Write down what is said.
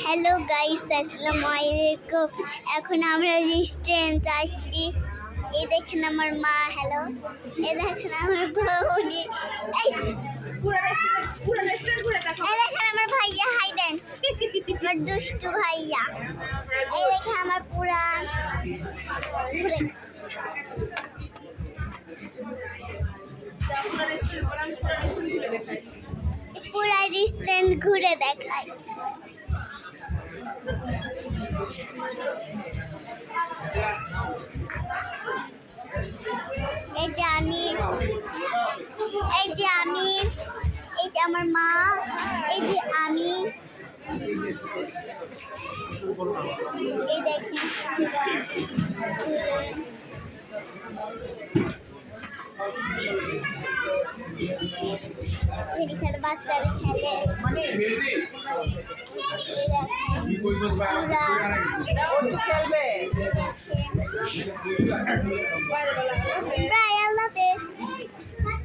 Hello guys, আসসালামু আলাইকুম। এখন আমরা রেস্টুরেন্ট আসছি। এই দেখেন আমার মা, হ্যালো। এই দেখেন আমার বউনি, এই দেখেন আমার ভাইয়া, হাই দেন, আমার দুষ্টু ভাইয়া। এই দেখেন আমার পুরা পুরা রেস্টুরেন্ট ঘুরে দেখায়। এই যে আমি, এই যে আমি, এই যে আমার মা, এই যে আমি, এই দেখেন এখানে বাচ্চারা খেলে। খেলবে।